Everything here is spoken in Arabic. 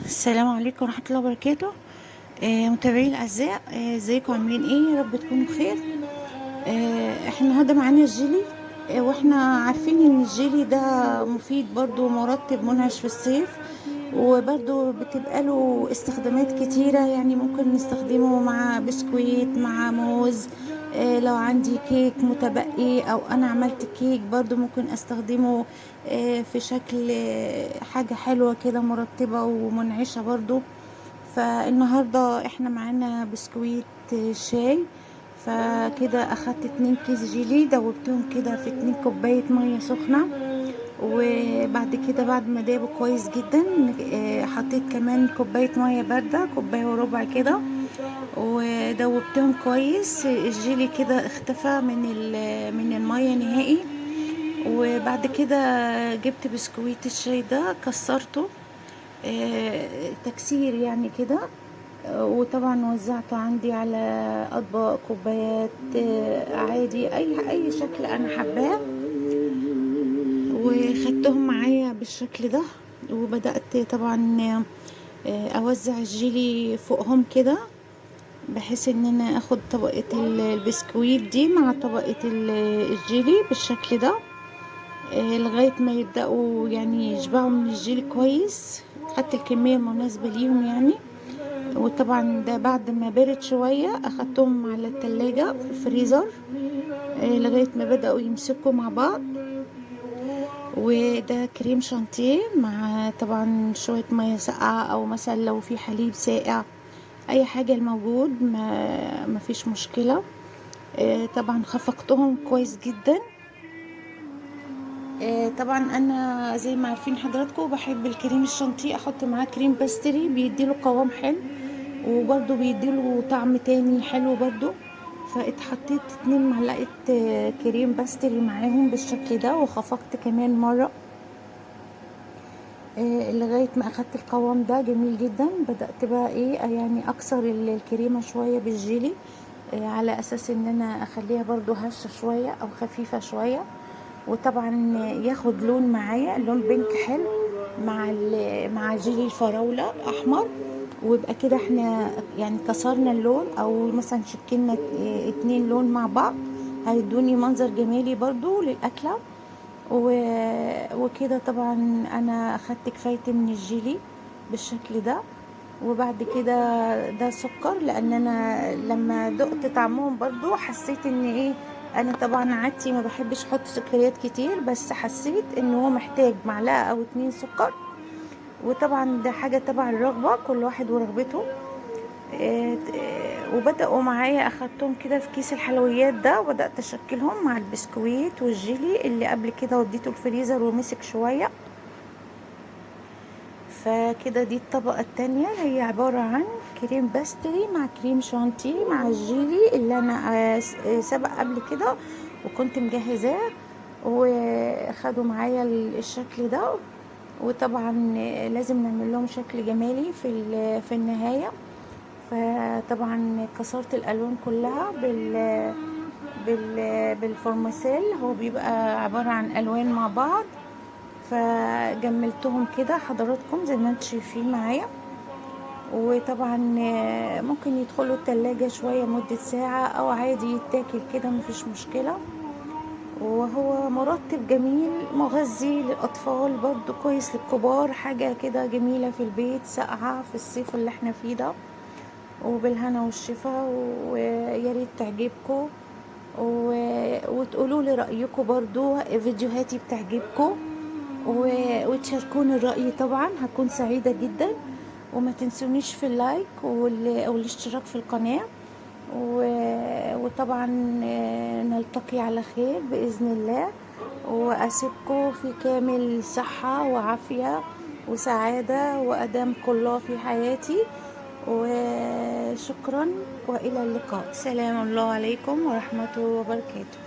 السلام عليكم ورحمة الله وبركاته. متابعين الأعزاء، ازيكم عاملين ايه؟ يا رب تكونوا بخير. احنا النهارده معانا الجيلي. واحنا عارفين ان الجيلي ده مفيد برضو، مرطب منعش في الصيف، وبرضو بتبقى له استخدامات كتيرة. يعني ممكن نستخدمه مع بسكويت، مع موز. لو عندي كيك متبقي او انا عملت كيك برضو ممكن استخدمه في شكل حاجة حلوة كده مرطبة ومنعشة برضو. فالنهاردة احنا معانا بسكويت شاي. فكده اخدت 2 كيس جيلي، دوبتهم كده في 2 كوباية مية سخنة، وبعد كده بعد ما دابوا كويس جدا حطيت كمان كوباية مية باردة، كوباية وربع كده، ودوبتهم كويس. الجيلي كده اختفى من المية نهائي. وبعد كده جبت بسكويت الشاي ده كسرته تكسير يعني كده. وطبعا وزعته عندي على اطباق، كوبايات، عادي اي شكل انا حباه، وخدتهم معايا بالشكل ده. وبدأت طبعا اوزع الجيلي فوقهم كده، بحيث ان انا اخد طبقة البسكويت دي مع طبقة الجيلي بالشكل ده، لغاية ما يبدأوا يعني يشبعوا من الجيلي كويس. خدت الكمية المناسبة ليهم يعني. وطبعا ده بعد ما برد شوية اخدتهم على التلاجة في الفريزر لغاية ما بدأوا يمسكوا مع بعض. وده كريم شانتيه مع طبعا شوية مية ساقعة، او مثلا لو في حليب ساقع، اي حاجة الموجود ما فيش مشكلة. طبعا خفقتهم كويس جدا. طبعا انا زي ما عارفين حضراتكم بحب الكريم الشانتيه احط معاه كريم باستري، بيديله قوام حلو وبرده بيديله طعم تاني حلو برضو. فاتحطيت 2 معلقة كريم باستري معاهم بالشكل ده، وخفقت كمان مرة لغاية ما اخدت القوام ده جميل جدا. بدأت بقى ايه يعني اكسر الكريمة شوية بالجيلي على اساس ان انا اخليها برضو هشة شوية او خفيفة شوية. وطبعا ياخد لون معايا، لون بينك حلو مع جيلي الفراولة احمر. ويبقى كده احنا يعني كسرنا اللون، او مثلا شكلنا 2 لون مع بعض، هيدوني منظر جمالي برضو للاكله. وكده طبعا انا اخدت كفايتي من الجيلي بالشكل ده. وبعد كده ده سكر، لان انا لما دقت طعمهم برضو حسيت ان ايه، انا طبعا عادتي ما بحبش احط سكريات كتير، بس حسيت ان هو محتاج معلقة او 2 سكر. وطبعا ده حاجة تبع الرغبة، كل واحد ورغبته. وبدأوا معايا اخدتهم كده في كيس الحلويات ده، وبدأت اشكلهم مع البسكويت والجيلي اللي قبل كده وديته الفريزر ومسك شوية. فكده دي الطبقة التانية، اللي هي عبارة عن كريم باستري مع كريم شانتيه مع الجيلي اللي انا سبق قبل كده وكنت مجهزاه. وخدوا معايا الشكل ده. وطبعا لازم نعمل لهم شكل جمالي في النهاية. فطبعا كسرت الالوان كلها بالفورماسيل، هو بيبقى عبارة عن الوان مع بعض. فجملتهم كده حضراتكم زي ما انتم شايفين معايا. وطبعا ممكن يدخلوا التلاجة شوية مدة ساعة، او عادي يتاكل كده مفيش مشكلة. وهو مرطب جميل مغذي للاطفال، برضو كويس للكبار، حاجة كده جميلة في البيت ساقعة في الصيف اللي احنا فيه ده. وبالهنا والشفا، ويا ريت تعجبكم وتقولوا لي رايكم برضو، فيديوهاتي بتعجبكم وتشاركوني الرأي، طبعا هكون سعيدة جدا. وما تنسونيش في اللايك والاشتراك في القناة. وطبعا نلتقي على خير بإذن الله. وأسيبكم في كامل صحة وعافية وسعادة وأدام الله في حياتي. وشكرا وإلى اللقاء. سلام الله عليكم ورحمته وبركاته.